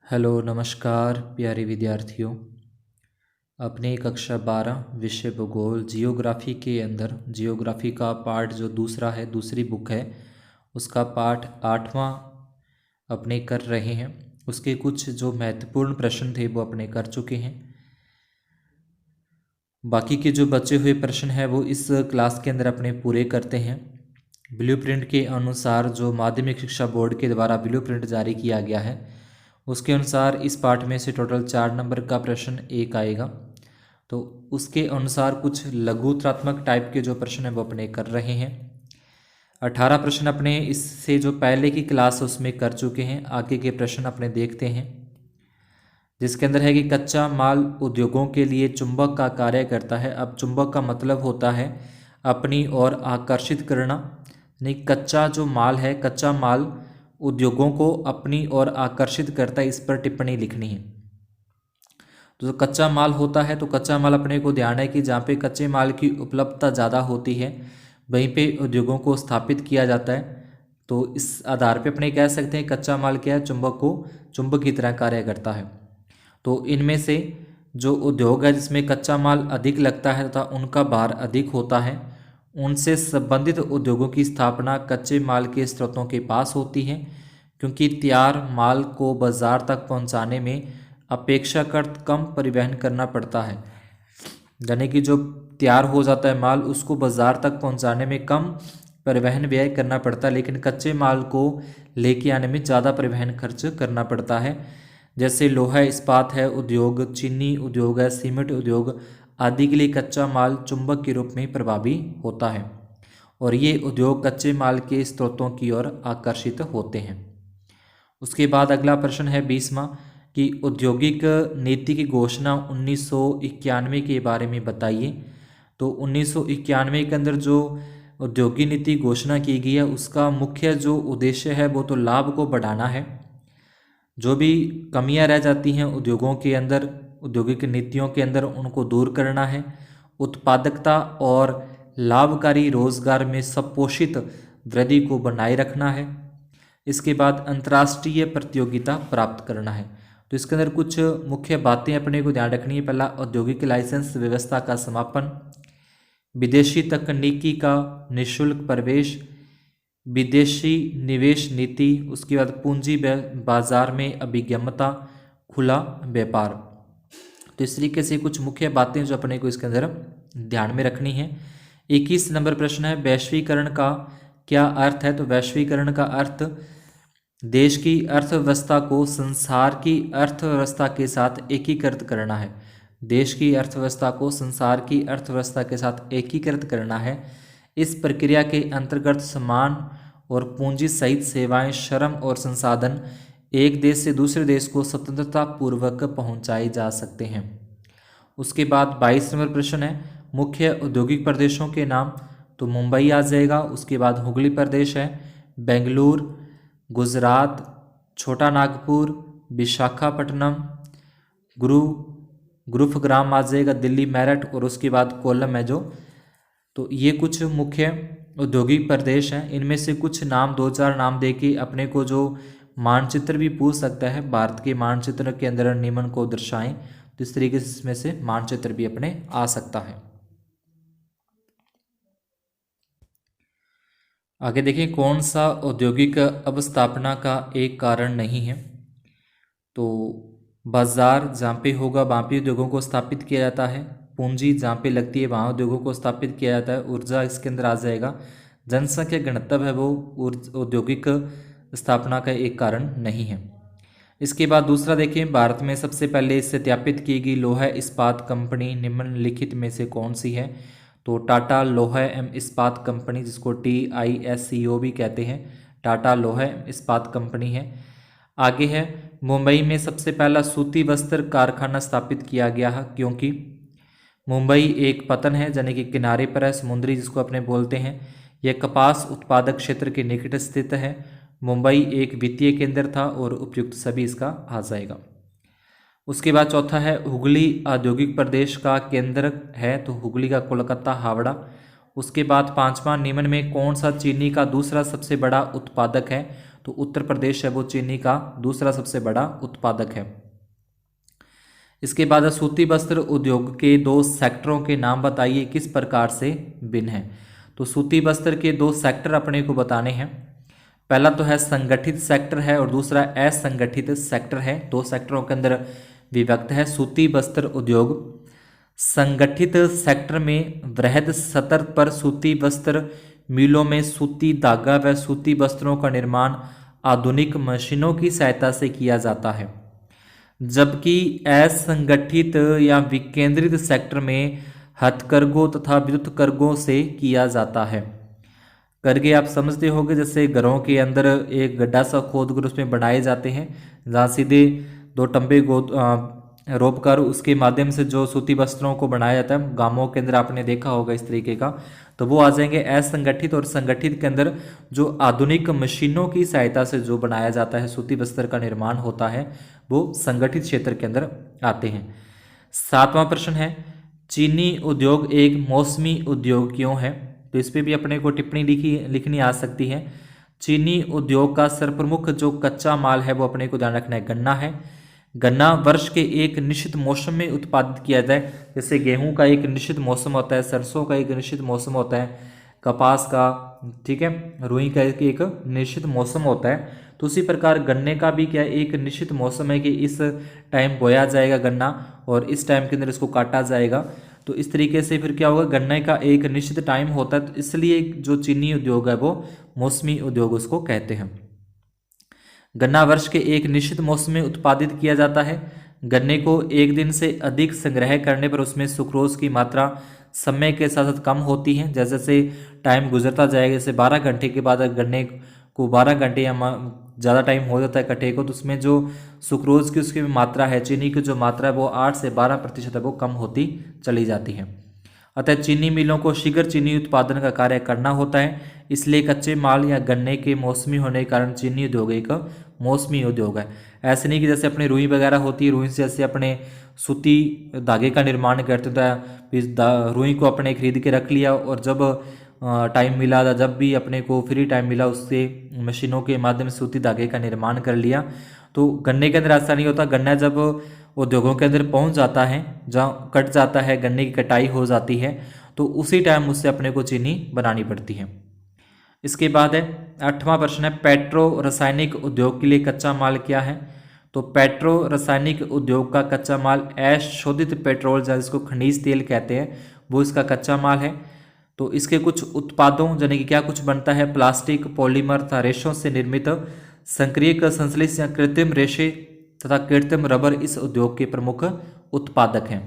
Hello नमस्कार प्यारे विद्यार्थियों। अपने कक्षा 12 विषय भूगोल जियोग्राफी के अंदर जियोग्राफी का पार्ट जो दूसरा है, दूसरी बुक है, उसका पाठ 8वां अपने कर रहे हैं। उसके कुछ जो महत्वपूर्ण प्रश्न थे वो अपने कर चुके हैं। बाकी के जो बचे हुए प्रश्न हैं वो इस क्लास के अंदर अपने पूरे करते हैं। ब्लूप्रिंट के अनुसार जो माध्यमिक शिक्षा बोर्ड के द्वारा ब्लूप्रिंट जारी किया गया है उसके अनुसार इस पाठ में से टोटल 4 नंबर का प्रश्न एक आएगा। तो उसके अनुसार कुछ लघुत्रात्मक टाइप के जो प्रश्न हैं वो अपने कर रहे हैं। 18 प्रश्न अपने इससे जो पहले की क्लास है उसमें कर चुके हैं। आगे के प्रश्न अपने देखते हैं, जिसके अंदर है कि कच्चा माल उद्योगों के लिए चुंबक का कार्य करता है। अब चुंबक का मतलब होता है अपनी ओर आकर्षित करना, यानी कच्चा जो माल है, कच्चा माल उद्योगों को अपनी ओर आकर्षित करता है। इस पर टिप्पणी लिखनी है। तो जो कच्चा माल होता है, तो कच्चा माल अपने को ध्यान है कि जहाँ पे कच्चे माल की उपलब्धता ज़्यादा होती है वहीं पे उद्योगों को स्थापित किया जाता है। तो इस आधार पे अपने कह सकते हैं कच्चा माल क्या है, चुंबक की तरह कार्य करता है। तो इनमें से जो उद्योग है जिसमें कच्चा माल अधिक लगता है तथा उनका भार अधिक होता है, उनसे संबंधित उद्योगों की स्थापना कच्चे माल के स्रोतों के पास होती है, क्योंकि तैयार माल को बाजार तक पहुंचाने में अपेक्षाकृत कम परिवहन करना पड़ता है। यानी कि जो तैयार हो जाता है माल उसको बाजार तक पहुंचाने में कम परिवहन व्यय करना पड़ता है, लेकिन कच्चे माल को लेके आने में ज़्यादा परिवहन खर्च करना पड़ता है। जैसे लोहा इस्पात है उद्योग, चीनी उद्योग है, सीमेंट उद्योग आदि के लिए कच्चा माल चुंबक के रूप में प्रभावी होता है और ये उद्योग कच्चे माल के स्रोतों की ओर आकर्षित होते हैं। उसके बाद अगला प्रश्न है 20वां कि औद्योगिक नीति की घोषणा 1991 के बारे में बताइए। तो 1991 के अंदर जो औद्योगिक नीति घोषणा की गई है उसका मुख्य जो उद्देश्य है वो तो लाभ को बढ़ाना है। जो भी कमियां रह जाती हैं उद्योगों के अंदर, औद्योगिक नीतियों के अंदर, उनको दूर करना है। उत्पादकता और लाभकारी रोजगार में सपोषित वृद्धि को बनाए रखना है। इसके बाद अंतर्राष्ट्रीय प्रतियोगिता प्राप्त करना है। तो इसके अंदर कुछ मुख्य बातें अपने को ध्यान रखनी है। पहला, औद्योगिक लाइसेंस व्यवस्था का समापन, विदेशी तकनीकी का निःशुल्क प्रवेश, विदेशी निवेश नीति, उसके बाद पूंजी बाजार में अभिगम्यता, खुला व्यापार। तो इस तरीके से कुछ मुख्य बातें जो अपने को इसके अंदर ध्यान में रखनी है। 21 नंबर प्रश्न है वैश्वीकरण का क्या अर्थ है। तो वैश्वीकरण का अर्थ देश की अर्थव्यवस्था को संसार की अर्थव्यवस्था के साथ एकीकृत करना है। देश की अर्थव्यवस्था को संसार की अर्थव्यवस्था के साथ एकीकृत करना है। इस प्रक्रिया के अंतर्गत सामान और पूंजी सहित सेवाएं, श्रम और संसाधन एक देश से दूसरे देश को स्वतंत्रता पूर्वक पहुंचाए जा सकते हैं। उसके बाद 22 नंबर प्रश्न है मुख्य औद्योगिक प्रदेशों के नाम। तो मुंबई आ जाएगा। उसके बाद हुगली प्रदेश है, बेंगलुरु, गुजरात, छोटा नागपुर, विशाखापट्टनम, गुरुग्राम आ जाएगा, दिल्ली मेरठ, और उसके बाद कोल्लम है जो। तो ये कुछ मुख्य औद्योगिक प्रदेश हैं। इनमें से कुछ नाम, 2-4 नाम देके अपने को जो मानचित्र भी पूछ सकता है, भारत के मानचित्र के अंदर निम्न को दर्शाएं। तो इस तरीके से इसमें से मानचित्र भी अपने आ सकता है। आगे देखिए, कौन सा औद्योगिक अवस्थापना का एक कारण नहीं है। तो बाजार जहाँ पे होगा वहाँ पे उद्योगों को स्थापित किया जाता है। पूंजी जहाँ पे लगती है वहाँ उद्योगों को स्थापित किया जाता है। ऊर्जा इसके अंदर आ जाएगा। जनसंख्या घनत्व है वो औद्योगिक स्थापना का एक कारण नहीं है। इसके बाद दूसरा देखिए, भारत में सबसे पहले सत्यापित की गई लोहा इस्पात कंपनी निम्नलिखित में से कौन सी है। तो टाटा लोहा एवं इस्पात कंपनी, जिसको TISCO भी कहते हैं, टाटा लोहा एवं इस्पात कंपनी है। आगे है मुंबई में सबसे पहला सूती वस्त्र कारखाना स्थापित किया गया है, क्योंकि मुंबई एक पतन है यानी कि किनारे पर है, समुद्री जिसको अपने बोलते हैं। यह कपास उत्पादक क्षेत्र के निकट स्थित है। मुंबई एक वित्तीय केंद्र था और उपयुक्त सभी इसका आ जाएगा। उसके बाद चौथा है हुगली औद्योगिक प्रदेश का केंद्र है। तो हुगली का कोलकाता, हावड़ा। उसके बाद 5वां, निम्न में कौन सा चीनी का दूसरा सबसे बड़ा उत्पादक है। तो उत्तर प्रदेश है वो चीनी का दूसरा सबसे बड़ा उत्पादक है। इसके बाद सूती वस्त्र उद्योग के 2 सेक्टरों के नाम बताइए किस प्रकार से भिन्न है। तो सूती वस्त्र के 2 सेक्टर अपने को बताने हैं। पहला तो है संगठित सेक्टर है और दूसरा असंगठित सेक्टर है। 2 सेक्टरों के अंदर विभक्त है सूती वस्त्र उद्योग। संगठित सेक्टर में वृहद स्तर पर सूती वस्त्र मिलों में सूती धागा व सूती वस्त्रों का निर्माण आधुनिक मशीनों की सहायता से किया जाता है, जबकि असंगठित या विकेंद्रित सेक्टर में हथकरघों तथा विद्युत करघों से किया जाता है। करघे आप समझते होंगे, जैसे घरों के अंदर एक गड्ढा सा खोद कर उसमें बनाए जाते हैं, जहाँ सीधे 2 टंबे रोप कर उसके माध्यम से जो सूती वस्त्रों को बनाया जाता है। गांवों के अंदर आपने देखा होगा इस तरीके का, तो वो आ जाएंगे असंगठित। और संगठित के अंदर जो आधुनिक मशीनों की सहायता से जो बनाया जाता है सूती वस्त्र का निर्माण होता है, वो संगठित क्षेत्र के अंदर आते हैं। 7वां प्रश्न है, चीनी उद्योग एक मौसमी उद्योग क्यों है। तो इस पर भी अपने को टिप्पणी लिखनी आ सकती है। चीनी उद्योग का सर्वप्रमुख जो कच्चा माल है वो अपने को ध्यान रखना है, गन्ना है। गन्ना वर्ष के एक निश्चित मौसम में उत्पादित किया जाए, जैसे गेहूं का एक निश्चित मौसम होता है, सरसों का एक निश्चित मौसम होता है, कपास का, ठीक है, रुई का एक निश्चित मौसम होता है। तो उसी प्रकार गन्ने का भी क्या एक निश्चित मौसम है कि इस टाइम बोया जाएगा गन्ना और इस टाइम के अंदर इसको काटा जाएगा। तो इस तरीके से फिर क्या होगा, गन्ने का एक निश्चित टाइम होता है, तो इसलिए जो चीनी उद्योग है वो मौसमी उद्योग उसको कहते हैं। गन्ना वर्ष के एक निश्चित मौसम में उत्पादित किया जाता है। गन्ने को एक दिन से अधिक संग्रह करने पर उसमें सुक्रोज की मात्रा समय के साथ साथ कम होती है। जैसे जैसे टाइम गुजरता जाएगा, जैसे 12 घंटे के बाद गन्ने को 12 घंटे या ज़्यादा टाइम हो जाता है कटे को, तो उसमें जो सुक्रोज की उसकी मात्रा है, चीनी की जो मात्रा है वो 8 से 12% है वो कम होती चली जाती है। अतः चीनी मिलों को शीघ्र चीनी उत्पादन का कार्य करना होता है, इसलिए कच्चे माल या गन्ने के मौसमी होने के कारण चीनी उद्योग एक मौसमी उद्योग है। ऐसे नहीं कि जैसे अपनी रुई वगैरह होती है, रुई से जैसे अपने सूती धागे का निर्माण करते थे, रुई को अपने खरीद के रख लिया और जब टाइम मिला, जब भी अपने को फ्री टाइम मिला उससे मशीनों के माध्यम से सूती धागे का निर्माण कर लिया। तो गन्ने के अंदर ऐसा नहीं होता। गन्ना जब उद्योगों के अंदर पहुंच जाता है, जहाँ कट जाता है, गन्ने की कटाई हो जाती है, तो उसी टाइम उससे अपने को चीनी बनानी पड़ती है। इसके बाद है 8वां प्रश्न है, पेट्रो रासायनिक उद्योग के लिए कच्चा माल क्या है। तो पेट्रो रासायनिक उद्योग का कच्चा माल अशोधित पेट्रोल, जिसको खनिज तेल कहते हैं, वो इसका कच्चा माल है। तो इसके कुछ उत्पादों यानी कि क्या कुछ बनता है, प्लास्टिक, पॉलीमर तथा रेशों से निर्मित संक्रियक संश्लेष या कृत्रिम रेशे तथा कृत्रिम रबर इस उद्योग के प्रमुख उत्पादक हैं।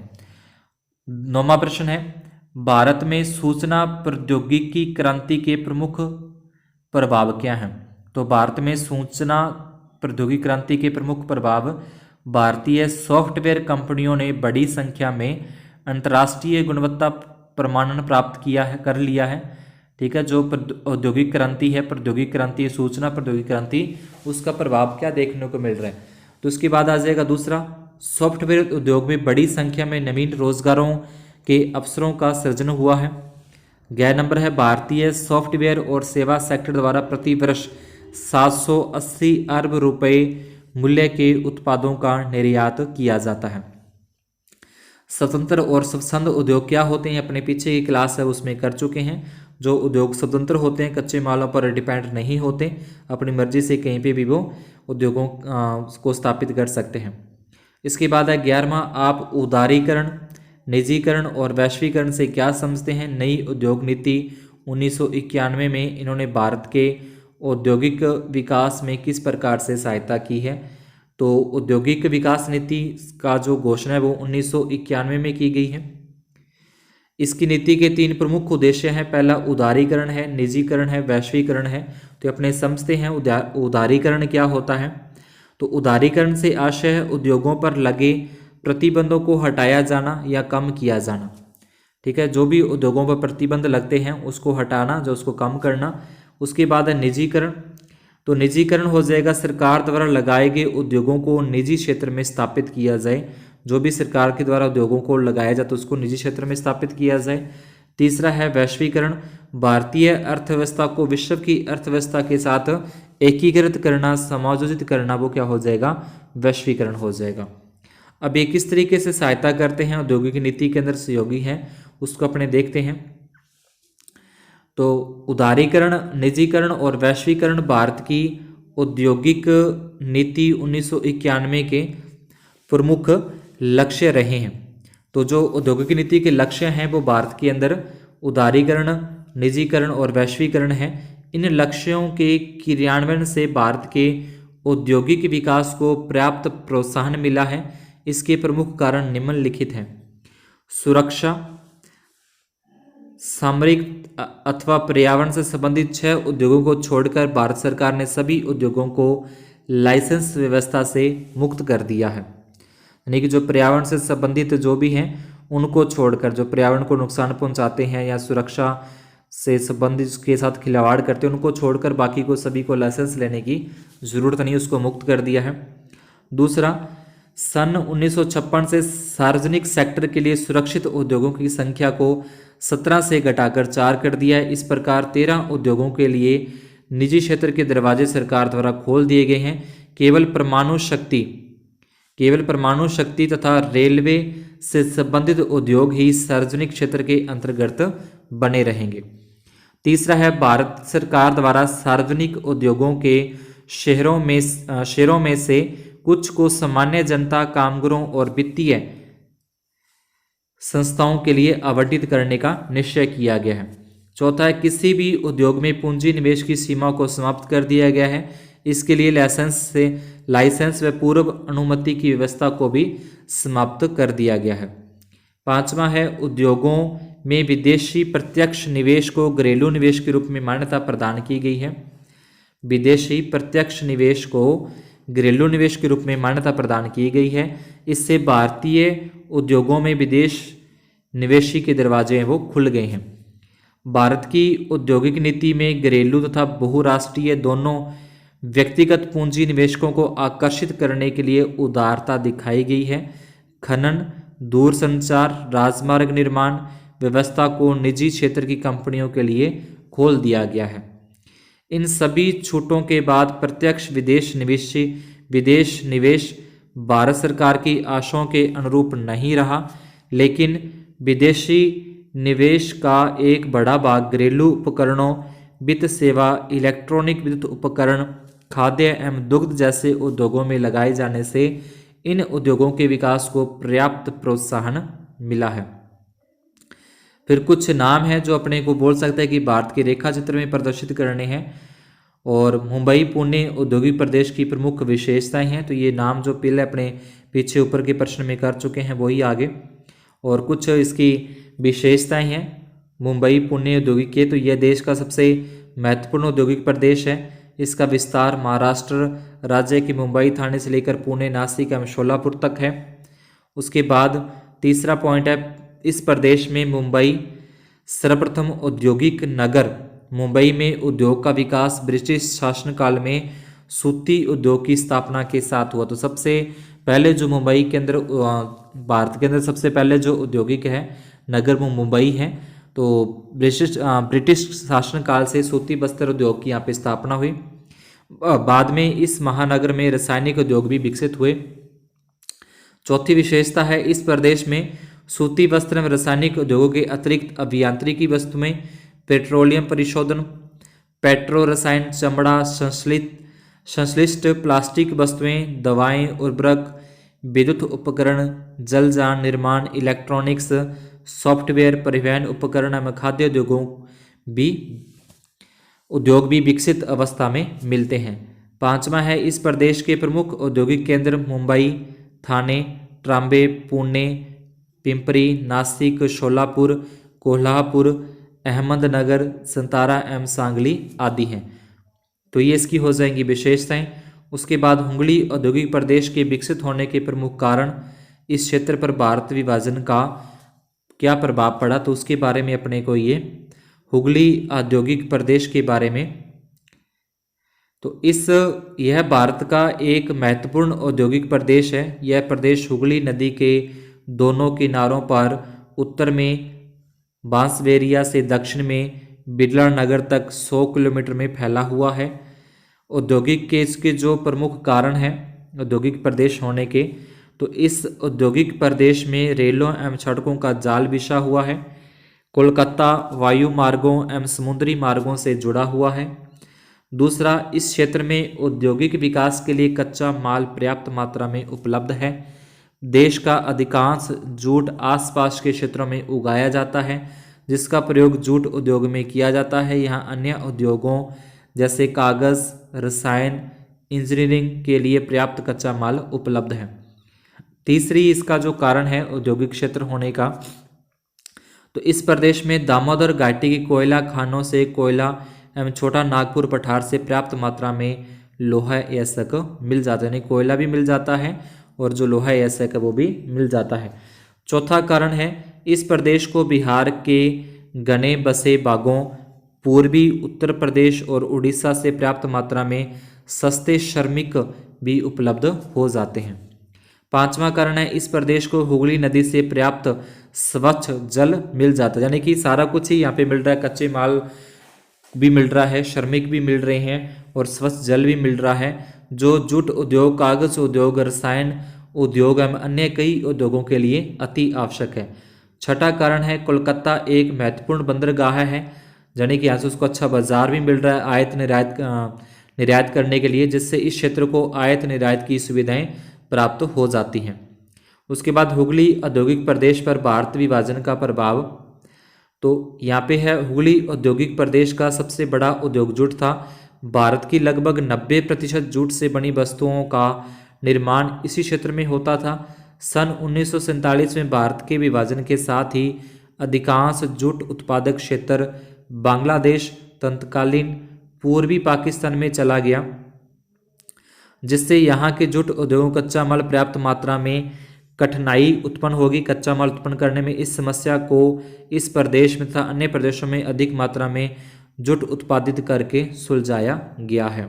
9वां प्रश्न है, भारत में सूचना प्रौद्योगिकी क्रांति के प्रमुख प्रभाव क्या हैं। तो भारत में सूचना प्रौद्योगिकी क्रांति के प्रमुख प्रभाव, भारतीय सॉफ्टवेयर कंपनियों ने बड़ी संख्या में अंतर्राष्ट्रीय गुणवत्ता प्रमाणन प्राप्त कर लिया है। ठीक है, जो औद्योगिक क्रांति है, प्रौद्योगिक क्रांति, सूचना प्रौद्योगिकी क्रांति, उसका प्रभाव क्या देखने को मिल रहा है। तो इसके बाद आ जाएगा दूसरा, सॉफ्टवेयर उद्योग में बड़ी संख्या में नवीन रोजगारों के अवसरों का सृजन हुआ है। 11 नंबर है, भारतीय सॉफ्टवेयर और सेवा सेक्टर द्वारा प्रति वर्ष 780 अरब रुपए मूल्य के उत्पादों का निर्यात किया जाता है। स्वतंत्र और स्वच्छंद उद्योग क्या होते हैं, अपने पीछे की क्लास है उसमें कर चुके हैं। जो उद्योग स्वतंत्र होते हैं, कच्चे मालों पर डिपेंड नहीं होते, अपनी मर्जी से कहीं पे भी वो उद्योगों को स्थापित कर सकते हैं। इसके बाद है 11वां, आप उदारीकरण, निजीकरण और वैश्वीकरण से क्या समझते हैं। नई उद्योग नीति 1991 में इन्होंने भारत के औद्योगिक विकास में किस प्रकार से सहायता की है। तो औद्योगिक विकास नीति का जो घोषणा है वो 1991 में की गई है। इसकी नीति के 3 प्रमुख उद्देश्य हैं। पहला उदारीकरण है, निजीकरण है, वैश्वीकरण है। तो अपने समझते हैं उदारीकरण क्या होता है। तो उदारीकरण से आशय है उद्योगों पर लगे प्रतिबंधों को हटाया जाना या कम किया जाना। ठीक है, जो भी उद्योगों पर प्रतिबंध लगते हैं उसको हटाना, जो उसको कम करना। उसके बाद है निजीकरण। तो निजीकरण हो जाएगा सरकार द्वारा लगाए गए उद्योगों को निजी क्षेत्र में स्थापित किया जाए। जो भी सरकार के द्वारा उद्योगों को लगाया जाए तो उसको निजी क्षेत्र में स्थापित किया जाए। तीसरा है वैश्वीकरण, भारतीय अर्थव्यवस्था को विश्व की अर्थव्यवस्था के साथ एकीकृत करना, समायोजित करना, वो क्या हो जाएगा, वैश्वीकरण हो जाएगा। अब ये किस तरीके से सहायता करते हैं, औद्योगिक नीति के अंदर सहयोगी हैं, उसको अपने देखते हैं। तो उदारीकरण, निजीकरण और वैश्वीकरण भारत की औद्योगिक नीति 1991 के प्रमुख लक्ष्य रहे हैं। तो जो औद्योगिक नीति के लक्ष्य हैं वो भारत के अंदर उदारीकरण, निजीकरण और वैश्वीकरण है। इन लक्ष्यों के क्रियान्वयन से भारत के औद्योगिक विकास को पर्याप्त प्रोत्साहन मिला है। इसके प्रमुख कारण निम्नलिखित हैं। सुरक्षा, सामरिक अथवा पर्यावरण से संबंधित 6 उद्योगों को छोड़कर भारत सरकार ने सभी उद्योगों को लाइसेंस व्यवस्था से मुक्त कर दिया है। यानी कि जो पर्यावरण से संबंधित जो भी हैं उनको छोड़कर, जो पर्यावरण को नुकसान पहुंचाते हैं या सुरक्षा से संबंधित के साथ खिलवाड़ करते हैं, उनको छोड़कर बाकी को सभी को लाइसेंस लेने की ज़रूरत नहीं, उसको मुक्त कर दिया है। दूसरा, सन 1956 से सार्वजनिक सेक्टर के लिए सुरक्षित उद्योगों की संख्या को 17 से घटाकर 4 कर दिया है। इस प्रकार 13 उद्योगों के लिए निजी क्षेत्र के दरवाजे सरकार द्वारा खोल दिए गए हैं। केवल परमाणु शक्ति तथा रेलवे से संबंधित उद्योग ही सार्वजनिक क्षेत्र के अंतर्गत बने रहेंगे। तीसरा है, भारत सरकार द्वारा सार्वजनिक उद्योगों के शेयरों में से कुछ को सामान्य जनता, कामगारों और वित्तीय संस्थाओं के लिए आवंटित करने का निश्चय किया गया है। चौथा है, किसी भी उद्योग में पूंजी निवेश की सीमा को समाप्त कर दिया गया है। इसके लिए लाइसेंस व पूर्व अनुमति की व्यवस्था को भी समाप्त कर दिया गया है। पांचवा है, उद्योगों में विदेशी प्रत्यक्ष निवेश को घरेलू निवेश के रूप में मान्यता प्रदान की गई है। विदेशी प्रत्यक्ष निवेश को घरेलू निवेश के रूप में मान्यता प्रदान की गई है। इससे भारतीय उद्योगों में विदेश निवेशी के दरवाजे वो खुल गए हैं। भारत की औद्योगिक नीति में घरेलू तथा बहुराष्ट्रीय दोनों व्यक्तिगत पूंजी निवेशकों को आकर्षित करने के लिए उदारता दिखाई गई है। खनन, दूरसंचार, राजमार्ग निर्माण व्यवस्था को निजी क्षेत्र की कंपनियों के लिए खोल दिया गया है। इन सभी छूटों के बाद प्रत्यक्ष विदेश निवेश भारत सरकार की आशाओं के अनुरूप नहीं रहा, लेकिन विदेशी निवेश का एक बड़ा भाग घरेलू उपकरणों, वित्त सेवा, इलेक्ट्रॉनिक विद्युत उपकरण, खाद्य एवं दुग्ध जैसे उद्योगों में लगाए जाने से इन उद्योगों के विकास को पर्याप्त प्रोत्साहन मिला है। फिर कुछ नाम हैं जो अपने को बोल सकते हैं कि भारत के रेखा चित्र में प्रदर्शित करने हैं, और मुंबई, पुणे औद्योगिक प्रदेश की प्रमुख विशेषताएं हैं। तो ये नाम जो पहले अपने पीछे ऊपर के प्रश्न में कर चुके हैं वही आगे, और कुछ इसकी विशेषताएं हैं मुंबई, पुणे औद्योगिक के। तो यह देश का सबसे महत्वपूर्ण औद्योगिक प्रदेश है। इसका विस्तार महाराष्ट्र राज्य के मुंबई, थाने से लेकर पुणे, नासिक एवं शोलापुर तक है। उसके बाद तीसरा पॉइंट है, इस प्रदेश में मुंबई सर्वप्रथम औद्योगिक नगर। मुंबई में उद्योग का विकास ब्रिटिश शासनकाल में सूती उद्योग की स्थापना के साथ हुआ। तो सबसे पहले जो मुंबई के अंदर, भारत के अंदर सबसे पहले जो औद्योगिक है नगर वो मुंबई है। तो ब्रिटिश शासनकाल से सूती वस्त्र उद्योग की यहाँ पे स्थापना हुई। बाद में इस महानगर में रासायनिक उद्योग भी विकसित हुए। चौथी विशेषता है, इस प्रदेश में सूती वस्त्र एवं रासायनिक उद्योगों के अतिरिक्त अभियांत्रिकी वस्तुएं, पेट्रोलियम परिशोधन, पेट्रो रसायन, चमड़ा, संश्लिष्ट प्लास्टिक वस्तुएं, दवाएं, उर्वरक, विद्युत उपकरण, जलयान निर्माण, इलेक्ट्रॉनिक्स, सॉफ्टवेयर, परिवहन उपकरण एवं खाद्य उद्योग भी विकसित अवस्था में मिलते हैं। पांचवा है, इस प्रदेश के प्रमुख औद्योगिक केंद्र मुंबई, थाने, ट्राम्बे, पुणे, पिंपरी, नासिक, शोलापुर, कोल्हापुर, अहमदनगर, संतारा एवं सांगली आदि हैं। तो ये इसकी हो जाएंगी विशेषताएं। उसके बाद हुगली औद्योगिक प्रदेश के विकसित होने के प्रमुख कारण, इस क्षेत्र पर भारत विभाजन का क्या प्रभाव पड़ा, तो उसके बारे में अपने को ये हुगली औद्योगिक प्रदेश के बारे में। तो यह भारत का एक महत्वपूर्ण औद्योगिक प्रदेश है। यह प्रदेश हुगली नदी के दोनों किनारों पर उत्तर में बांसबेरिया से दक्षिण में बिड़ला नगर तक 100 किलोमीटर में फैला हुआ है। औद्योगिक के इसके जो प्रमुख कारण हैं औद्योगिक प्रदेश होने के, तो इस औद्योगिक प्रदेश में रेलों एवं सड़कों का जाल बिछा हुआ है। कोलकाता वायु मार्गों एवं समुद्री मार्गों से जुड़ा हुआ है। दूसरा, इस क्षेत्र में औद्योगिक विकास के लिए कच्चा माल पर्याप्त मात्रा में उपलब्ध है। देश का अधिकांश जूट आसपास के क्षेत्रों में उगाया जाता है, जिसका प्रयोग जूट उद्योग में किया जाता है। यहाँ अन्य उद्योगों जैसे कागज़, रसायन, इंजीनियरिंग के लिए पर्याप्त कच्चा माल उपलब्ध है। तीसरी इसका जो कारण है औद्योगिक क्षेत्र होने का, तो इस प्रदेश में दामोदर घाटी की कोयला खानों से कोयला एवं छोटा नागपुर पठार से पर्याप्त मात्रा में लोहा एसक मिल जाता है, यानी कोयला भी मिल जाता है और जो लोहा एसक है वो भी मिल जाता है। चौथा कारण है, इस प्रदेश को बिहार के घने बसे बागों, पूर्वी उत्तर प्रदेश और उड़ीसा से पर्याप्त मात्रा में सस्ते श्रमिक भी उपलब्ध हो जाते हैं। पांचवा कारण है, इस प्रदेश को हुगली नदी से पर्याप्त स्वच्छ जल मिल जाता है, यानी कि सारा कुछ ही यहाँ पे मिल रहा है, कच्चे माल भी मिल रहा है, श्रमिक भी मिल रहे हैं और स्वच्छ जल भी मिल रहा है, जो जूट उद्योग, कागज उद्योग, रसायन उद्योग एवं अन्य कई उद्योगों के लिए अति आवश्यक है। छठा कारण है, कोलकाता एक महत्वपूर्ण बंदरगाह है, यानी कि यहाँ से उसको अच्छा बाजार भी मिल रहा है आयात निर्यात करने के लिए, जिससे इस क्षेत्र को आयात निर्यात की सुविधाएं प्राप्त हो जाती हैं। उसके बाद हुगली औद्योगिक प्रदेश पर भारत विभाजन का प्रभाव, तो यहाँ पे है हुगली औद्योगिक प्रदेश का सबसे बड़ा उद्योग जूट था। भारत की लगभग 90% जूट से बनी वस्तुओं का निर्माण इसी क्षेत्र में होता था। सन 1947 में भारत के विभाजन के साथ ही अधिकांश जूट उत्पादक क्षेत्र बांग्लादेश, तत्कालीन पूर्वी पाकिस्तान में चला गया, जिससे यहाँ के जूट उद्योगों कच्चा माल पर्याप्त मात्रा में कठिनाई उत्पन्न होगी कच्चा माल उत्पन्न करने में। इस समस्या को इस प्रदेश में तथा अन्य प्रदेशों में अधिक मात्रा में जूट उत्पादित करके सुलझाया गया है।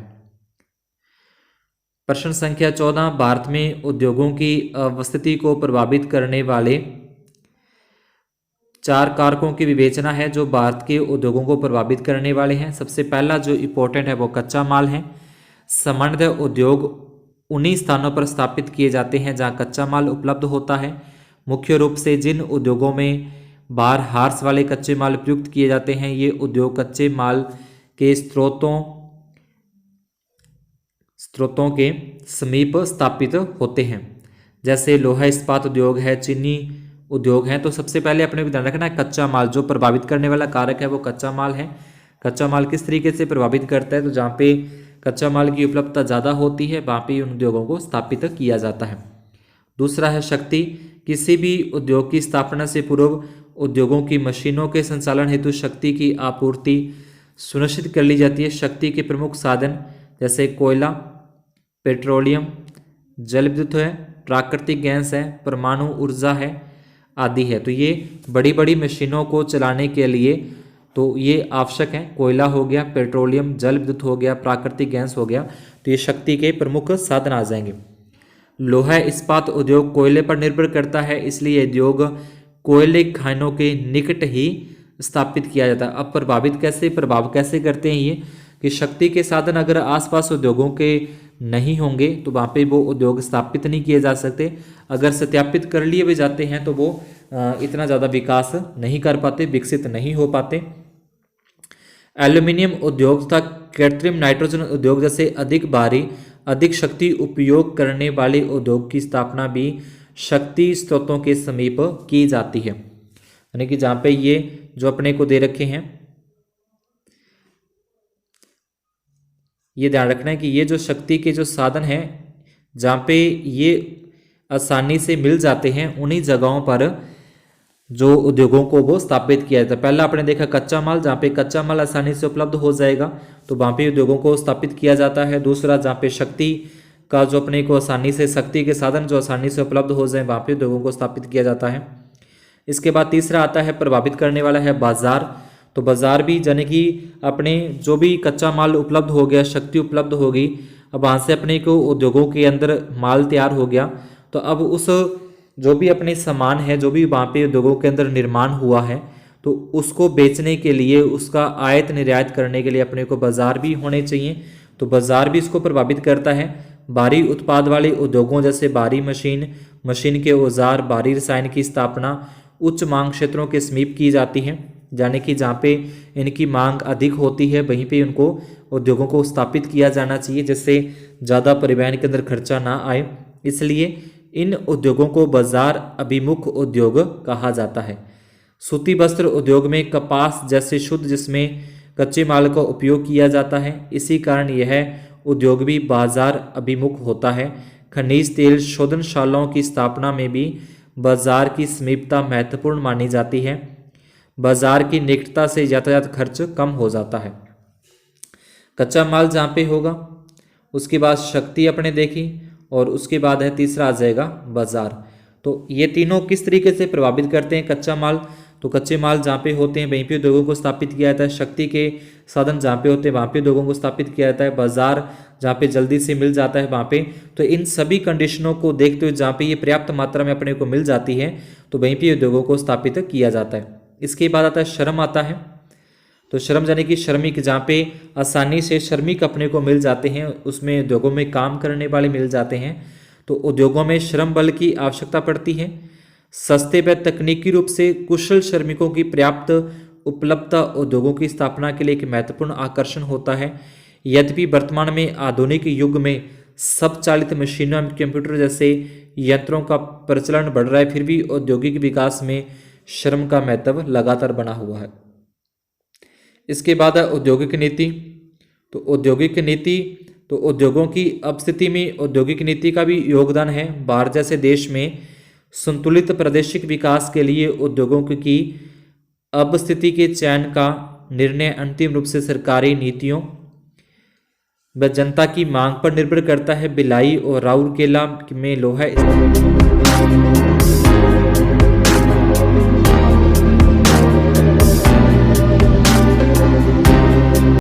प्रश्न संख्या 14, भारत में उद्योगों की अवस्थिति को प्रभावित करने वाले 4 कारकों की विवेचना है जो भारत के उद्योगों को प्रभावित करने वाले हैं। सबसे पहला जो इम्पोर्टेंट है वो कच्चा माल है। सामान्यतः उद्योग उन्हीं स्थानों पर स्थापित किए जाते हैं जहां कच्चा माल उपलब्ध होता है। मुख्य रूप से जिन उद्योगों में बाहर हार्स वाले कच्चे माल प्रयुक्त किए जाते हैं, ये उद्योग कच्चे माल के स्रोतों के समीप स्थापित होते हैं, जैसे लोहा इस्पात उद्योग है, चीनी उद्योग है। तो सबसे पहले अपने को ध्यान रखना है, कच्चा माल जो प्रभावित करने वाला कारक है वो कच्चा माल है। कच्चा माल किस तरीके से प्रभावित करता है, तो जहाँ पे कच्चा माल की उपलब्धता ज़्यादा होती है वहाँ पे उन उद्योगों को स्थापित किया जाता है। दूसरा है शक्ति। किसी भी उद्योग की स्थापना से पूर्व उद्योगों की मशीनों के संचालन हेतु शक्ति की आपूर्ति सुनिश्चित कर ली जाती है। शक्ति के प्रमुख साधन जैसे कोयला, पेट्रोलियम, जल विद्युत है, प्राकृतिक गैस है, परमाणु ऊर्जा है आदि है। तो ये बड़ी बड़ी मशीनों को चलाने के लिए तो ये आवश्यक है। कोयला हो गया, पेट्रोलियम, जल विद्युत हो गया, प्राकृतिक गैस हो गया, तो ये शक्ति के प्रमुख साधन आ जाएंगे। लोहा इस्पात उद्योग कोयले पर निर्भर करता है, इसलिए उद्योग कोयले खानों के निकट ही स्थापित किया जाता है। अब प्रभाव कैसे करते हैं ये, कि शक्ति के साधन अगर आसपास उद्योगों के नहीं होंगे तो वहाँ पे वो उद्योग स्थापित नहीं किए जा सकते। अगर सत्यापित कर लिए भी जाते हैं तो वो इतना ज़्यादा विकास नहीं कर पाते, विकसित नहीं हो पाते। एल्यूमिनियम उद्योग तथा कृत्रिम नाइट्रोजन उद्योग जैसे अधिक भारी, अधिक शक्ति उपयोग करने वाले उद्योग की स्थापना भी शक्ति स्रोतों के समीप की जाती है, यानी कि जहाँ पे ये जो अपने को दे रखे हैं, ये ध्यान रखना है कि ये जो शक्ति के जो साधन हैं जहाँ पे ये आसानी से मिल जाते हैं, उन्हीं जगहों पर जो उद्योगों को वो स्थापित किया जाता है। पहला आपने देखा कच्चा माल, जहाँ पे कच्चा माल आसानी से उपलब्ध हो जाएगा तो वहाँ पे उद्योगों को स्थापित किया जाता है। दूसरा, जहाँ पे शक्ति का जो अपने को आसानी से, शक्ति के साधन जो आसानी से उपलब्ध हो जाए, वहाँ पे उद्योगों को स्थापित किया जाता है। इसके बाद तीसरा आता है प्रभावित करने वाला है बाजार। तो बाजार भी यानी कि अपने जो भी कच्चा माल उपलब्ध हो गया, शक्ति उपलब्ध होगी, अब वहाँ से अपने को उद्योगों के अंदर माल तैयार हो गया, तो अब उस जो भी अपने सामान है, जो भी वहाँ पे उद्योगों के अंदर निर्माण हुआ है, तो उसको बेचने के लिए, उसका आयात निर्यात करने के लिए अपने को बाजार भी होने चाहिए। तो बाजार भी इसको प्रभावित करता है। भारी उत्पाद वाले उद्योगों जैसे भारी मशीन के औजार, भारी रसायन की स्थापना उच्च मांग क्षेत्रों के समीप की जाती है, यानी कि जहाँ पे इनकी मांग अधिक होती है वहीं पे उनको उद्योगों को स्थापित किया जाना चाहिए, जिससे ज़्यादा परिवहन के अंदर खर्चा ना आए। इसलिए इन उद्योगों को बाजार अभिमुख उद्योग कहा जाता है। सूती वस्त्र उद्योग में कपास जैसे शुद्ध जिसमें कच्चे माल का उपयोग किया जाता है, इसी कारण यह उद्योग भी बाजार अभिमुख होता है। खनिज तेल शोधनशालाओं की स्थापना में भी बाजार की समीपता महत्वपूर्ण मानी जाती है। बाजार की निकटता से यातायात खर्च कम हो जाता है। कच्चा माल जहाँ पे होगा, उसके बाद शक्ति अपने देखी, और उसके बाद है तीसरा आ जाएगा बाजार। तो ये तीनों किस तरीके से प्रभावित करते हैं कच्चा माल, तो कच्चे माल जहाँ पे होते हैं वहीं पे उद्योगों को स्थापित किया जाता है। शक्ति के साधन जहाँ पे होते हैं वहाँ पे उद्योगों को स्थापित किया जाता है। बाजार जहाँ पे जल्दी से मिल जाता है वहाँ पे। तो इन सभी कंडीशनों को देखते हुए जहाँ पे ये पर्याप्त मात्रा में अपने को मिल जाती है तो वहीं पे उद्योगों को स्थापित किया जाता है। इसके बाद आता है श्रम आता है। तो श्रम यानी कि श्रमिक, जहाँ पे आसानी से श्रमिक अपने को मिल जाते हैं, उसमें उद्योगों में काम करने वाले मिल जाते हैं। तो उद्योगों में श्रम बल की आवश्यकता पड़ती है। सस्ते व तकनीकी रूप से कुशल श्रमिकों की पर्याप्त उपलब्धता उद्योगों की स्थापना के लिए एक महत्वपूर्ण आकर्षण होता है। यद्यपि वर्तमान में आधुनिक युग में स्वचालित मशीनों एवं कंप्यूटर जैसे यंत्रों का प्रचलन बढ़ रहा है, फिर भी औद्योगिक विकास में श्रम का महत्व लगातार बना हुआ है। इसके बाद है औद्योगिक नीति। तो औद्योगिक नीति, तो उद्योगों की अपस्थिति में औद्योगिक नीति का भी योगदान है। भारत जैसे देश में संतुलित प्रादेशिक विकास के लिए उद्योगों की अपस्थिति के चयन का निर्णय अंतिम रूप से सरकारी नीतियों व जनता की मांग पर निर्भर करता है। भिलाई और राउरकेला में लोहा